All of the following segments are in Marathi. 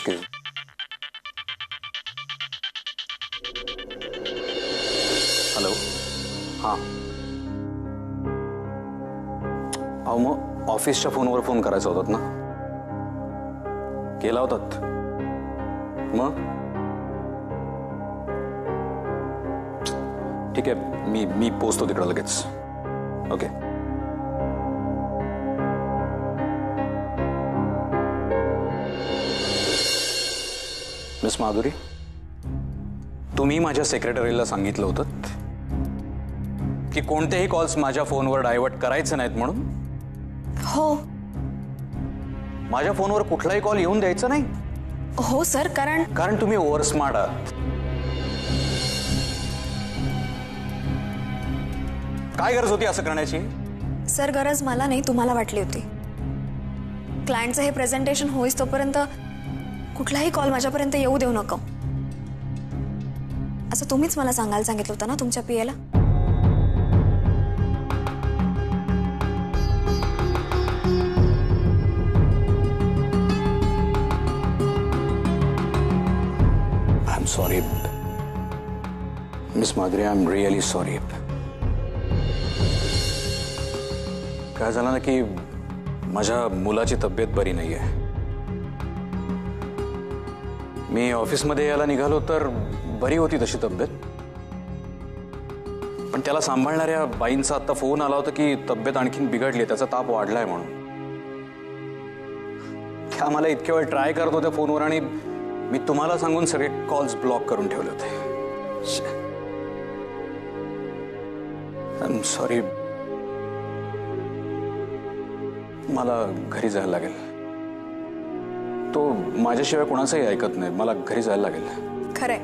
एक्सक्यूज. हॅलो. हां. अहो मग ऑफिसच्या फोनवर फोन करायचा होतात ना. केला होतात मग. ठीक आहे, मी पोचतो तिकडं लगेच. ओके. मिस माधुरी, तुम्ही माझ्या सेक्रेटरीला सांगितलं होतं की कोणतेही कॉल्स माझ्या फोनवर डायव्हर्ट करायचे नाहीत म्हणून. हो. माझ्या फोनवर कुठलाही कॉल येऊन द्यायचा नाही. हो सर, कारण तुम्ही ओव्हर स्मार्ट आहात. काय गरज होती असं करण्याची? सर, गरज मला नाही, तुम्हाला वाटली होती. क्लायंटचं हे प्रेझेंटेशन होईस तोपर्यंत कुठलाही कॉल माझ्यापर्यंत येऊ देऊ नका असं तुम्हीच मला सांगायला सांगितलं होतं ना तुमच्या पीएला. I am sorry miss Madhuri, I am really sorry. काय झालं ना की माझ्या मुलाची तब्येत बरी नाहीये. मी ऑफिसमध्ये यायला निघालो तर बरी होती तशी तब्येत, पण त्याला सांभाळणाऱ्या बाईंचा आता फोन आला होता की तब्येत आणखीन बिघडली, त्याचा ताप वाढलाय म्हणून. त्या मला इतक्या वेळ ट्राय करत होत्या फोनवर आणि मी तुम्हाला सांगून सगळे कॉल्स ब्लॉक करून ठेवले होते. I am sorry. मला घरी जायला लागेल. तो माझ्याशिवाय कोणाचंही ऐकत नाही. मला घरी जायला लागेल. खरंय,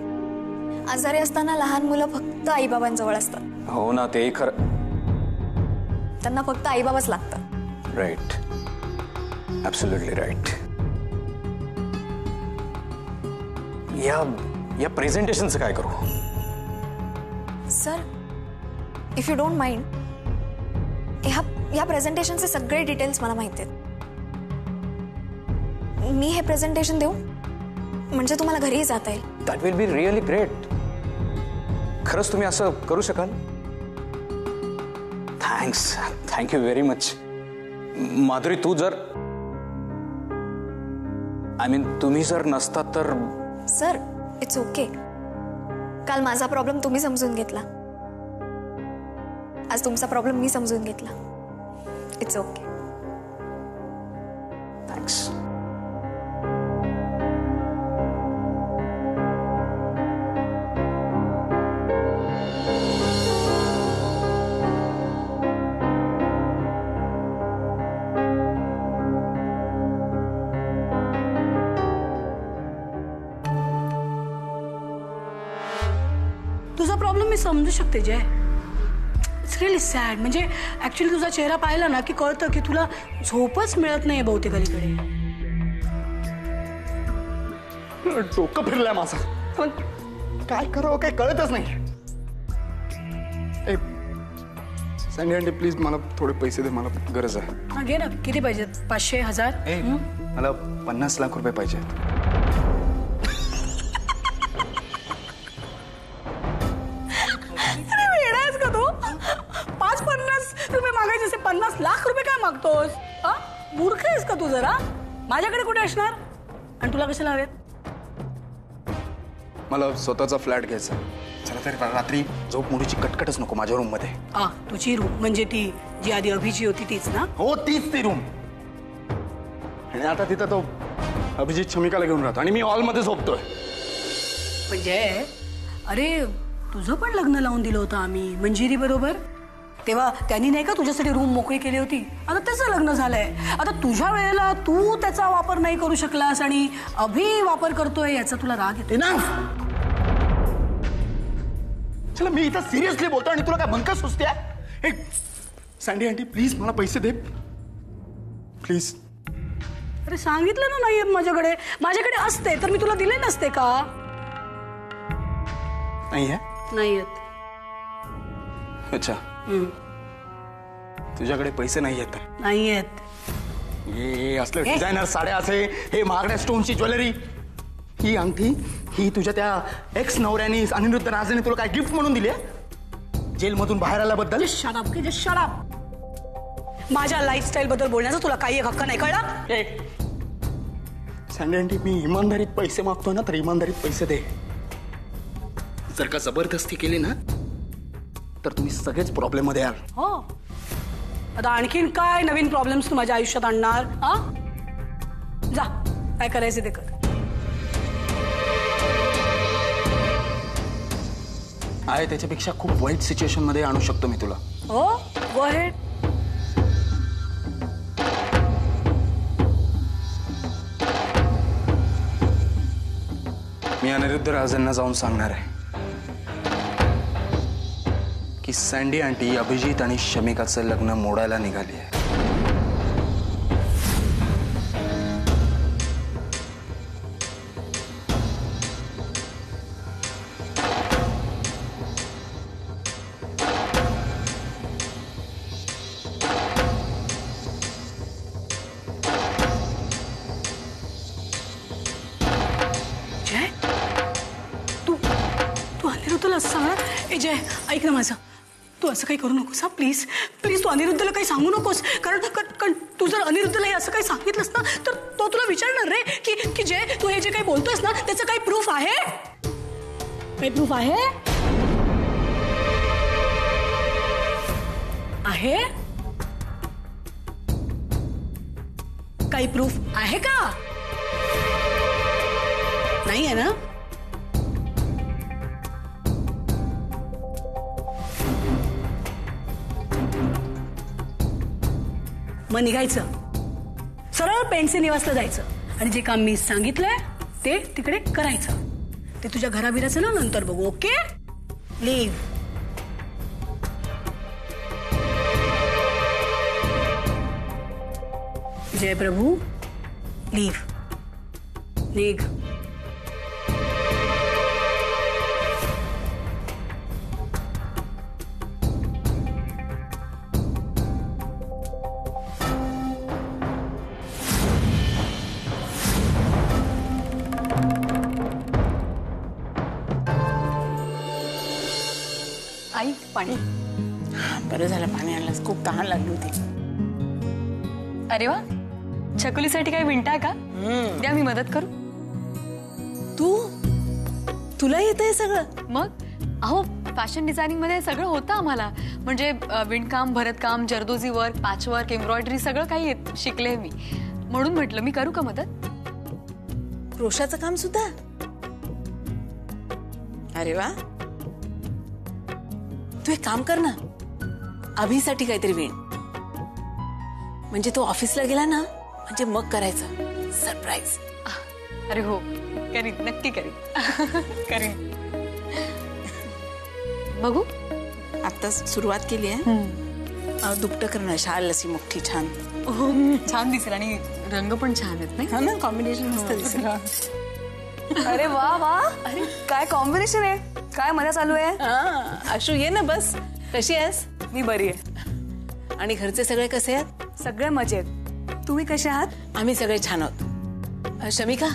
आजारी असताना लहान मुलं फक्त आईबाबांजवळ असतात. हो ना, तेही खरं. त्यांना फक्त आईबाबाच लागतात. Right, absolutely right. या प्रेझेंटेशनचं काय करू? Sir, if you don't mind, ह्या प्रेझेंटेशनचे सगळे डिटेल्स मला माहिती आहेत. मी हे प्रेझेंटेशन देऊ म्हणजे तुम्हाला घरीही जाता येईल. That will be really great. खरंच तुम्ही असं करू शकाल? Thank you very much. माधुरी, तू जर तुम्ही जर नसतात तर. Sir, it's okay. काल माझा प्रॉब्लेम तुम्ही समजून घेतला, आज तुमचा प्रॉब्लेम मी समजून घेतला. It's okay. थँक्स. तुझा प्रॉब्लेम मी समजू शकते जय. It's really sad. म्हणजे ऍक्च्युली तुझा चेहरा पाहिला ना की कळतं की तुला झोपच मिळत नाही बहुतेक अलीकडे. डोकं फिरलंय माझं. पण काय करावं काय कळतच नाही. सँडी आंटी, प्लीज मला थोडे पैसे दे, मला गरज आहे. हा, घे ना. किती पाहिजेत? 500, 1000? मला 50 लाख रुपये पाहिजे. मागायचे असे 50 लाख रुपये काय मागतोस? मूर्ख आहेस का तू जरा? माझ्याकडे कुठे असणार आणि तुला कशाला हवेत? मला स्वतःचा फ्लॅट घ्यायचा. चला तरी रात्री झोप मोडीची कटकटच नको माझ्या रूम मध्ये. तुझी रूम म्हणजे ती जी आधी अभिजी होती तीच ना? हो, तीच ती रूम. आणि आता तिथं तो अभिजित शमिकाला घेऊन राहतो आणि मी हॉलमध्ये झोपतोय. म्हणजे अरे, तुझं पण लग्न लावून दिलं होतं आम्ही मंजिरी बरोबर. तेव्हा त्यांनी नाही का तुझ्यासाठी रूम मोकळी केली होती? आता त्याचं लग्न झालंय. आता तुझ्या वेळेला तू त्याचा वापर नाही करू शकलास आणि अभि वापर करतोय याचा तुला राग येतो ना? चला, मी इथं सिरियसली बोलतो आणि तुला काय भंका सुचत्या? सँडी आंटी, प्लीज मला पैसे दे प्लीज. अरे सांगितलं ना नाहीये माझ्याकडे असते तर मी तुला दिले नसते का? नाहीयेत. अच्छा, तुझ्याकडे पैसे नाहीयेत? नाहीयेत. हे असलं डिझायनर साड्या, असे हे महागड्या स्टोनची ज्वेलरी ही अंगठी ही तुझ्या त्या एक्स नवऱ्याने अनिरुद्ध राजेने तुला काय गिफ्ट म्हणून दिली आहे जेलमधून बाहेर आल्याबद्दल? शराब की शराब. माझ्या लाईफस्टाईल बद्दल बोलण्याचा तुला काही एक हक्क नाही, कळला? सँडी आंटी, मी इमानदारीत पैसे मागतो ना, तर इमानदारीत पैसे दे. जर का जबरदस्ती केली ना तर तुम्ही सगळेच प्रॉब्लेम मध्ये याल. हो, आता आणखीन काय नवीन प्रॉब्लेम्स तू माझ्या आयुष्यात आणणार? हा, जा, काय करायचं ते कर. आहे त्याच्यापेक्षा खूप वाईट सिच्युएशन मध्ये आणू शकतो मी तुला. हो, गो अहेड. मी अनिरुद्ध राजेंना जाऊन सांगणार आहे की सँडी आंटी अभिजित आणि शमिकाचं लग्न मोडायला निघाली आहे. जय, तू तू अनिरुद्धला असं सांगणार? ए जय, ऐक ना माझं, तू असं काही करू नकोस हा, प्लीज प्लीज. तू अनिरुद्धला काही सांगू नकोस, कारण तू जर अनिरुद्धला हे असं काही सांगितलंस ना तर तो तुला विचारणार रे की जय, तू हे जे काही बोलतोस ना त्याचं काही प्रूफ आहे? काही प्रूफ आहे? आहे काही प्रूफ आहे का? नाही आहे ना? मग निघायचं, सरळ पेंडसे निवासला जायचं आणि जे काम मी सांगितलंय ते तिकडे करायचं. ते तुझ्या घराबिराचं ना नंतर बघू. Okay, leave. Jay Prabhu, leave. लीग. आई, पाणी. बरं झालं पाणी आणलंस, खूप तहान लागली होती. अरे वा, छकुलीसाठी काही विणताय का? द्या, मी मदत करू. तुला येतंय सगळं? मग अहो, फॅशन डिझायनिंग मध्ये सगळं होतं आम्हाला. म्हणजे विणकाम, भरतकाम, जरदोजी वर्क, पॅचवर्क, एम्ब्रॉयडरी सगळं काही शिकले मी. म्हणून म्हटलं मी करू का मदत? क्रोशाचं काम सुद्धा? अरे वा, तू एक काम कर ना, अभिसाठी काहीतरी विण. म्हणजे तो ऑफिसला गेला ना म्हणजे मग करायचं सरप्राईज. अरे हो, करीन, नक्की करीन. करीन. बघू, आत्ताच सुरुवात केली आहे. दुपटं करणं, शाल अशी मोठी छान. हो, छान दिसेल आणि रंग पण छान आहेत नाही? हा ना, कॉम्बिनेशन मस्त दिसेल. अरे वा वा, अरे काय कॉम्बिनेशन आहे. काय मजा चालू आहे? आशू, ये ना बस. कशी आहेस? मी बरी आहे. आणि घरचे सगळे कसे आहेत? सगळे मजेत. तुम्ही कसे आहात? आम्ही सगळे छान आहोत. शमिका,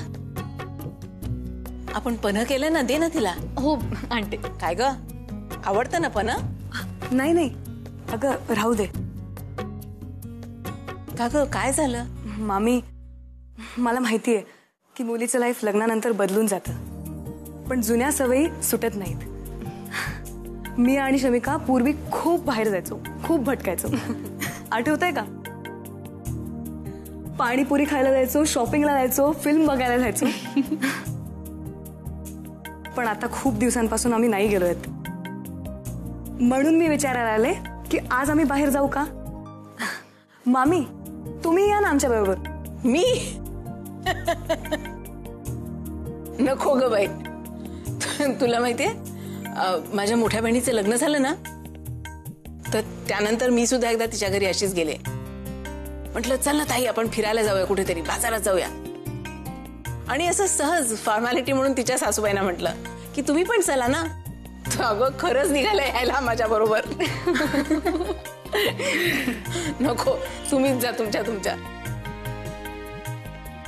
आपण पन्ह केलं ना, दे ना तिला. हो आणते. काय ग, आवडतं ना पन्ह? नाही नाही अगं, राहू दे. का ग, काय झालं? मामी, मला माहितीये की मुलीचं लाईफ लग्नानंतर बदलून जातं, पण जुन्या सवयी सुटत नाहीत. मी आणि शमिका पूर्वी खूप बाहेर जायचो, खूप भटकायचो. आठवतंय का? पाणीपुरी खायला जायचो, शॉपिंगला जायचो, फिल्म बघायला जायचो. पण आता खूप दिवसांपासून आम्ही नाही गेलोयत. म्हणून मी विचारायला आले की आज आम्ही बाहेर जाऊ का? मामी, तुम्ही या ना आमच्या बरोबर. मी नको ग बाई. तुला माहितीये, माझ्या मोठ्या बहिणीचं लग्न झालं ना, तर त्यानंतर मी सुद्धा एकदा तिच्या घरी अशीच गेले. म्हटलं चल ना ताई, आपण फिरायला जाऊया, कुठेतरी बाजारात जाऊया. आणि असं सहज फॉर्मॅलिटी म्हणून तिच्या सासूबाईंना म्हटलं की तुम्ही पण चला ना. तर अगं, खरंच निघालं यायला माझ्या बरोबर. नको, तुम्हीच जा तुमच्या.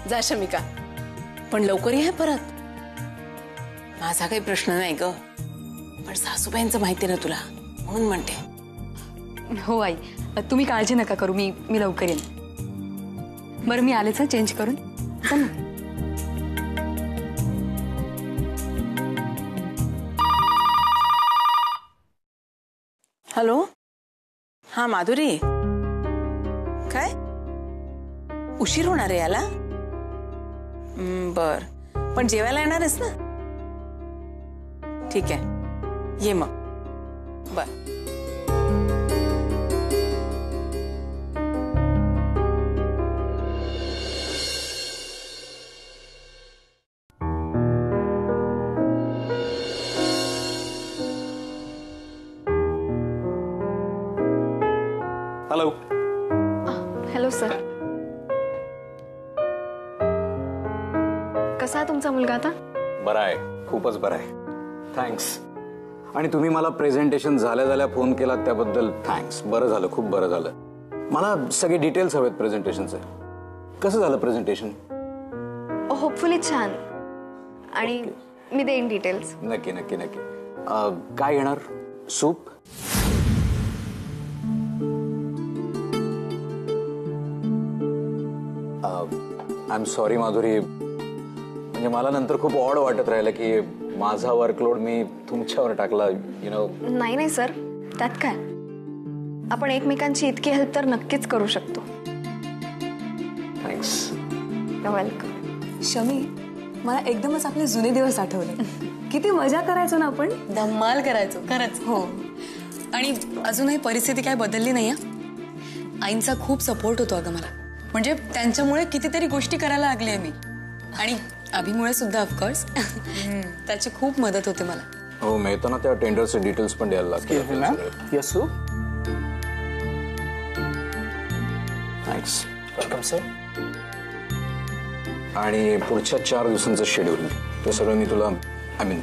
जा शमिका, पण लवकर ये परत. माझा काही प्रश्न नाही ग, पण सासूबाईंचं माहिती ना तुला, म्हणून म्हणते. हो आई, तुम्ही काळजी नका करू, मी लवकर येईन. बरं मी आलेच चेंज करून. चल ना. हॅलो, हा माधुरी, काय उशीर होणार आहे याला? बर, पण जेवायला येणार आहेस ना? ठीक आहे, ये मग. बर. हॅलो. Hello sir. कसा आहे तुमचा मुलगा आता? बरा आहे, खूपच बरा आहे. थँक्स. आणि तुम्ही मला प्रेझेंटेशन झाल्या फोन केला त्याबद्दल थँक्स. बरं झालं, खूप बरं झालं. मला सगळे डिटेल्स हवेत प्रेझेंटेशनचे. कसं झालं प्रेझेंटेशन? होपफुली छान. आणि मी देईन डिटेल्स. नक्की नक्की नक्की. काय येणार? Soup? I am sorry Madhuri, म्हणजे मला नंतर खूप ऑड वाटत राहिलं की माझा वर्कलोड मी तुमच्यावर टाकला. You know. नाही नाही सर, त्यात काय, आपण एकमेकांची इतकी हेल्प तर नक्कीच करू शकतो. थँक्स. वेलकम. शमी, मला एकदमच आपले जुने दिवस आठवले. किती मजा करायचो ना आपण. धम्माल करायचो खरंच. हो. आणि अजूनही परिस्थिती काय बदलली नाहीये. आईंचा खूप सपोर्ट होतो अगं मला, म्हणजे त्यांच्यामुळे कितीतरी गोष्टी करायला लागली आहे मी. आणि अभिमुळे सुद्धा ऑफकोर्स. त्याची खूप मदत होते मला. हो, मिळतो ना त्या टेंडरचे डिटेल्स पण द्यायला लागतील. यसू, थँक्स. Welcome sir. आणि पुढच्या 4 दिवसांचं शेड्यूल ते सगळं मी तुला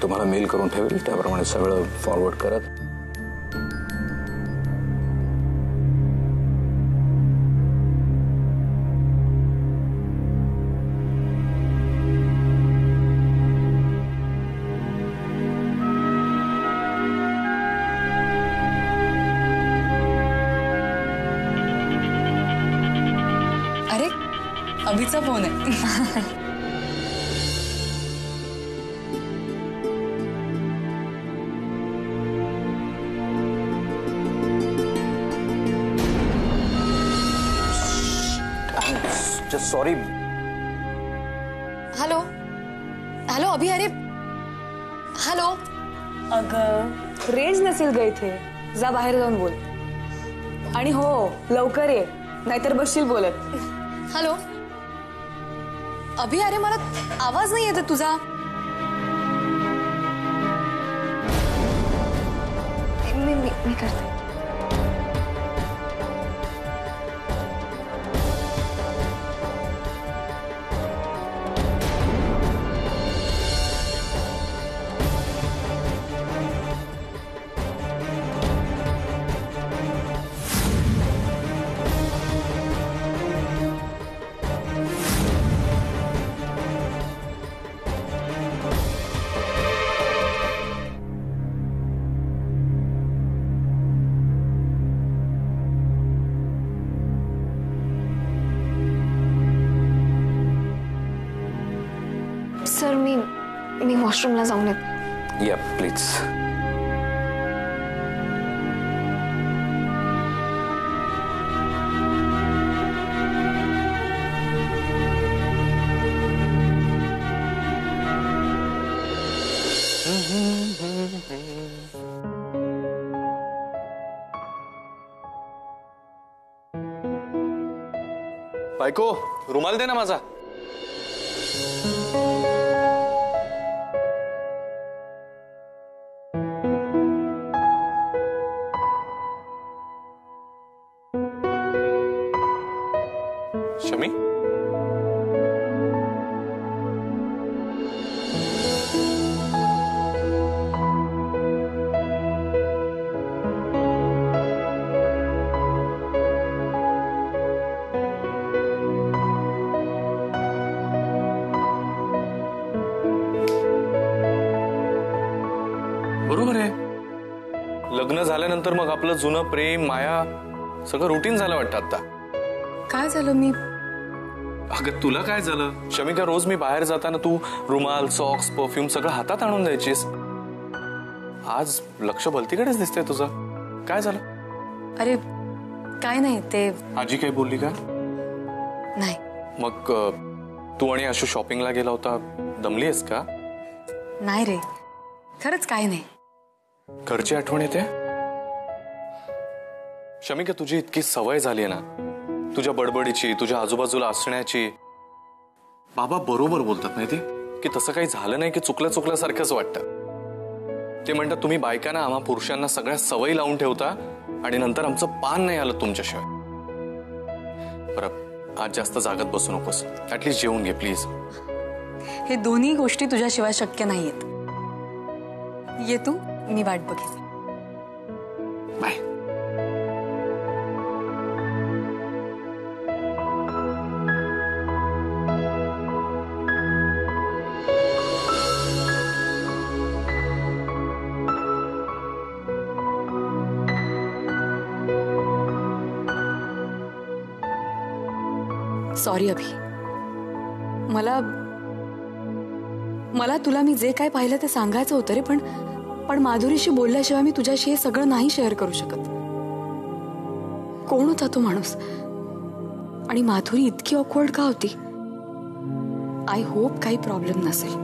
तुम्हाला मेल करून ठेवेल, त्याप्रमाणे सगळं फॉरवर्ड करत. अरे, अभिचा फोन आहे. सॉरी. हॅलो हॅलो अभि, अरे हॅलो. अगं रेंज नसेल ग इथे, जा बाहेर जाऊन बोल. आणि हो, लवकर ये, नाहीतर बसशील बोलत. हॅलो अभि, अरे मला आवाज नाही येत तुझा. मी करते. सर, मी वॉशरूमला जाऊन येते. या प्लीज. बायको, रुमाल दे ना माझा. शमी, झाल्यानंतर मग आपलं जुनं प्रेम माया सगळं रुटीन झालं वाटतं आता. काय झालं? मी अगं तुला काय झालं शमिका? रोज मी बाहेर जाताना तू रुमाल सॉक्स परफ्यूम सगळं हातात आणून द्यायचीस. आज लक्ष भलतीकडेच दिसतंय तुझं. काय झालं? अरे काय नाही, ते आजी काही बोलली का? नाही. मग तू आणि आशू शॉपिंगला गेला होता, दमली आहेस का? नाही रे, खरंच काय नाही. घरची आठवण येते शमिका. तुझी इतकी सवय झाली ना तुझ्या बडबडीची, तुझ्या आजूबाजूला असण्याची. बाबा बरोबर बोलतात माहिती की तसं काही झालं नाही की चुकल्यासारखंच वाटतं. ते म्हणतात तुम्ही बायकांना आम्हा पुरुषांना सगळ्या सवयी लावून ठेवता आणि नंतर आमचं पान नाही आलं तुमच्याशिवाय. बरं आज जास्त जागत बसू नकोस, ऍटलीस्ट जेवून घे प्लीज. हे दोन्ही गोष्टी तुझ्याशिवाय शक्य नाहीयेत. ये तू, मी वाट बघेन. बाय. सॉरी अभि. मला तुला मी जे काय पाहिलं ते सांगायचं होतं रे, पण माधुरीशी बोलल्याशिवाय मी तुझ्याशी हे सगळं नाही शेअर करू शकत. कोण होता तो माणूस आणि माधुरी इतकी ऑकवर्ड का होती? आय होप काही प्रॉब्लेम नसेल.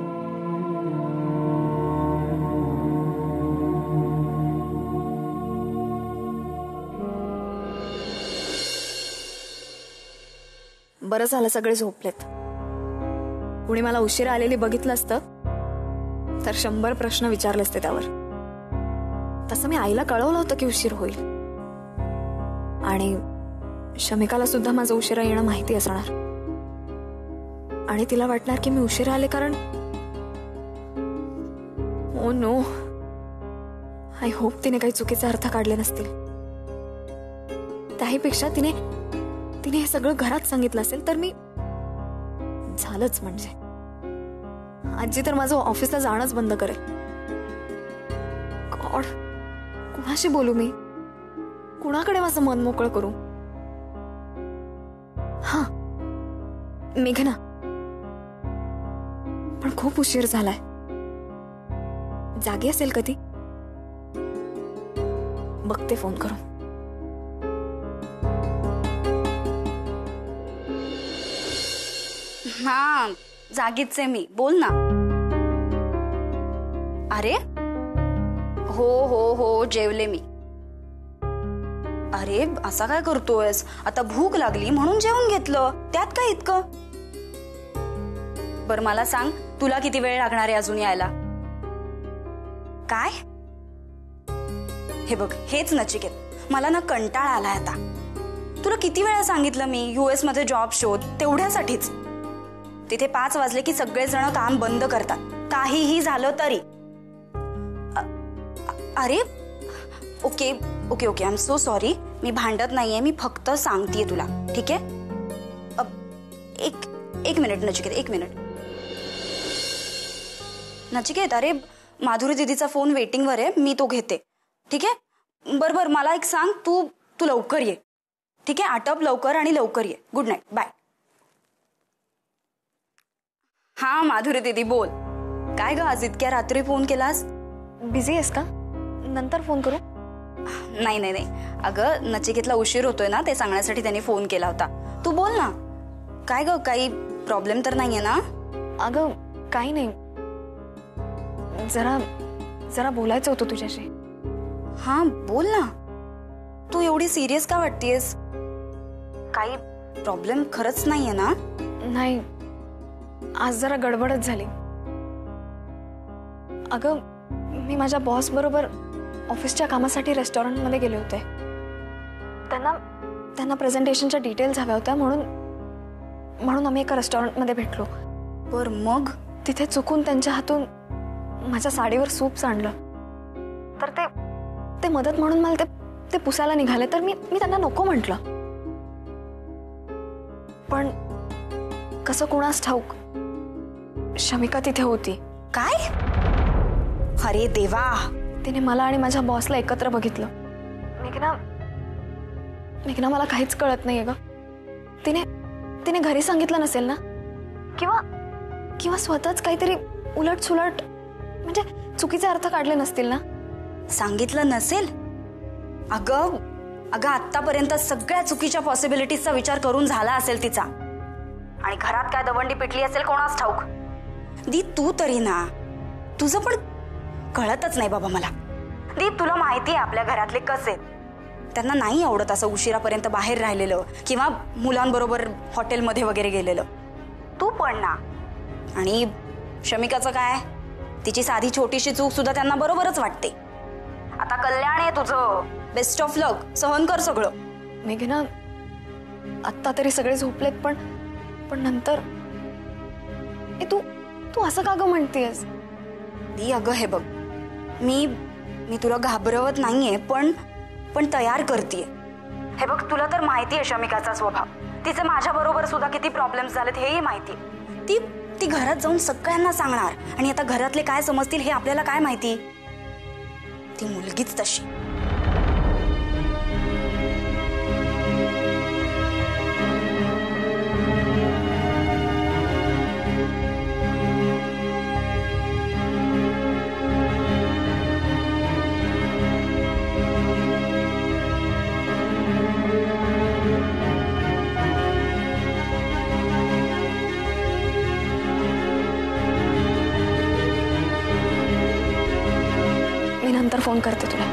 बरं झालं सगळे झोपलेत. कुणी मला उशिरा आलेली बघितलं असतं तर 100 प्रश्न विचारले असते त्यावर. तसं मी आईला कळवलं होतं की उशीर होईल, आणि शमिकाला सुद्धा माझं उशिरा येणं माहिती असणार, आणि तिला वाटणार की मी उशिरा आले कारण ओ नो, आय होप तिने काही चुकीचे अर्थ काढले नसतील. त्याहीपेक्षा तिने हे सगळं घरात सांगितलं असेल तर मी झालंच. म्हणजे आजी तर माझं ऑफिसला जाणंच बंद करेल. गॉड, कुणाशी बोलू मी? कुणाकडे माझं मन मोकळं करू? हा, मेघना. पण खूप उशीर झालाय. जागी असेल कधी? बघते फोन करून. हा, जागीच आहे मी. बोल ना. अरे हो हो हो, जेवले मी. अरे असा काय करतोयस? आता भूक लागली म्हणून जेवून घेतलं, त्यात काय इतकं? बर मला सांग, तुला किती वेळ लागणार आहे अजून यायला? काय? हे बघ, हेच नचिकेत, मला ना कंटाळा आलाय आता. तुला किती वेळा सांगितलं मी US मध्ये जॉब शोध, तेवढ्यासाठीच. तिथे 5 वाजले की सगळेजण काम बंद करतात, काहीही झालं तरी. अरे okay okay okay, I am so sorry. मी भांडत नाहीये, मी फक्त सांगतेय तुला, ठीक आहे? एक मिनिट नचिकेत, 1 मिनिट. नचिकेत, अरे माधुरी दीदीचा फोन वेटिंगवर आहे, मी तो घेते, ठीक आहे? बरोबर, मला एक सांग, तू लवकर ये, ठीक आहे? आटप लवकर आणि लवकर ये. Good night, bye. हा माधुरी दीदी बोल. काय ग, आज इतक्या रात्री फोन केलास? बिझी आहेस का? नंतर फोन करू? नाही नाही नाही, अगं नचिकेतला उशीर होतोय ना, ते सांगण्यासाठी त्यांनी फोन केला होता. तू बोल ना. काय ग, काही प्रॉब्लेम तर नाहीये ना? अगं काही नाही, जरा बोलायचं होतं तुझ्याशी. हा बोल ना. तू एवढी सिरियस का वाटतेस? काही प्रॉब्लेम खरंच नाहीये ना? नाही, आज जरा गडबडच झाली. अगं मी माझ्या बॉस बरोबर ऑफिसच्या कामासाठी रेस्टॉरंटमध्ये गेले होते. त्यांना प्रेझेंटेशनच्या डिटेल्स हव्या होत्या, म्हणून आम्ही एका रेस्टॉरंटमध्ये भेटलो. बर मग? तिथे चुकून त्यांच्या हातून माझ्या साडीवर सूप सांडलं, तर ते मदत म्हणून मला ते पुसायला निघाले, तर मी त्यांना नको म्हटलं. पण कसं कुणास ठाऊक शमिका तिथे होती. काय? अरे देवा, तिने मला आणि माझ्या बॉसला एकत्र बघितलं. मेघना मला काहीच कळत नाहीये ग. तिने घरी सांगितलं नसेल ना, किंवा स्वतःच काहीतरी उलट सुलट म्हणजे चुकीचे अर्थ काढले नसतील ना. सांगितलं नसेल? अगं आतापर्यंत सगळ्या चुकीच्या पॉसिबिलिटीजचा विचार करून झाला असेल तिचा. आणि घरात काय दवंडी पिटली असेल कोणास ठाऊक. दी तू तरी ना, तुझं पण कळतच नाही बाबा मला. दी तुला माहिती आहे आपल्या घरातले कसे, त्यांना नाही आवडत असं उशिरापर्यंत बाहेर राहिलेलं किंवा मुलांबरोबर हॉटेलमध्ये वगैरे गेलेलं. तू पण ना. आणि शमिकाचं काय, तिची साधी छोटीशी चूक सुद्धा त्यांना बरोबरच वाटते. आता कल्याण आहे तुझं, बेस्ट ऑफ लक, सहन कर सगळं. मेघना आत्ता तरी सगळे झोपलेत, पण नंतर तू असं का ग म्हणतेस? दी अगं हे बघ, मी तुला घाबरवत नाहीये, पण तयार करतेय. हे बघ तुला तर माहिती आहे शमिकाचा स्वभाव. तिचे माझ्या बरोबर सुद्धा किती प्रॉब्लेम्स झालेत हेही माहिती. ती घरात जाऊन सगळ्यांना सांगणार आणि आता घरातले काय समजतील हे आपल्याला काय माहिती. ती मुलगीच तशी. नंतर फोन करते तुला.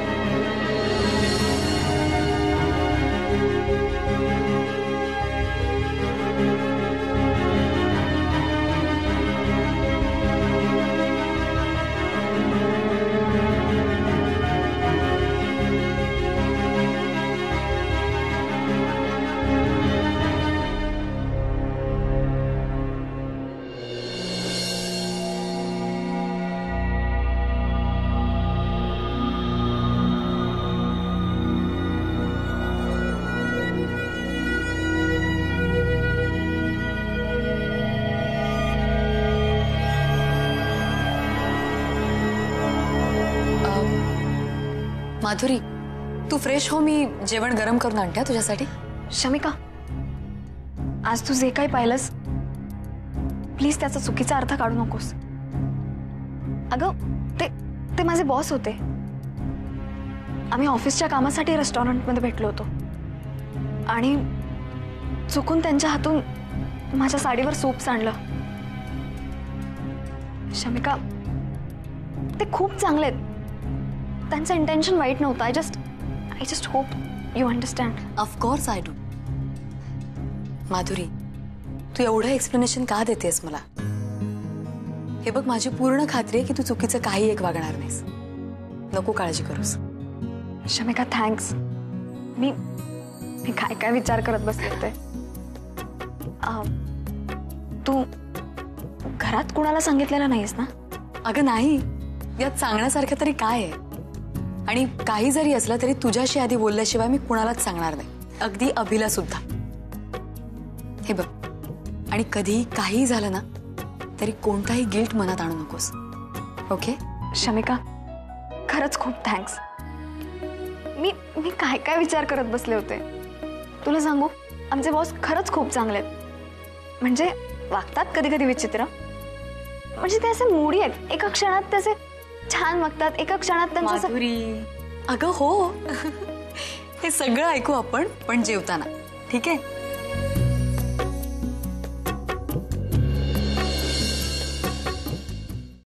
माधुरी, तू फ्रेश हो, मी जेवण गरम करून आणते तुझ्यासाठी. शमिका, आज तू जे काही पाहिलंस प्लीज त्याचा चुकीचा अर्थ काढू नकोस. अगं ते माझे बॉस होते. आम्ही ऑफिसच्या कामासाठी रेस्टॉरंटमध्ये भेटलो होतो आणि चुकून त्यांच्या हातून माझ्या साडीवर सूप सांडलं. शमिका, ते खूप चांगले आहेत. त्यांचं इंटेन्शन वाईट नव्हतं. I just hope you understand. Of course I do. Madhuri, तू एवढं एक्सप्लेनेशन का देतेस मला? हे बघ, माझी पूर्ण खात्री आहे की तू चुकीचं काही एक वागणार नाहीस. नको काळजी करूस. शमिका थँक्स. मी काय काय विचार करत बसले होते. तू घरात कुणाला सांगितलेलं नाहीस ना? अगं नाही, यात सांगण्यासारखं तरी काय आहे. आणि काही जरी असलं तरी तुझ्याशी आधी बोलल्याशिवाय मी कुणालाच सांगणार नाही, अगदी अभिला सुद्धा. हे बघ, आणि कधी काही झालं ना तरी कोणताही गिल्ट मनात आणू नकोस, ओके? शमिका, खरंच खूप थँक्स. मी काय काय विचार करत बसले होते. तुला सांगू, आमचे बॉस खरंच खूप चांगले आहेत. म्हणजे वागतात कधी कधी विचित्र, म्हणजे ते असे मूडी आहेत. एका क्षणात त्याचे छान वागतात, एका क्षणात त्यांचं. अगं हो, हे सगळं ऐकू आपण पण जेवताना, ठीक आहे?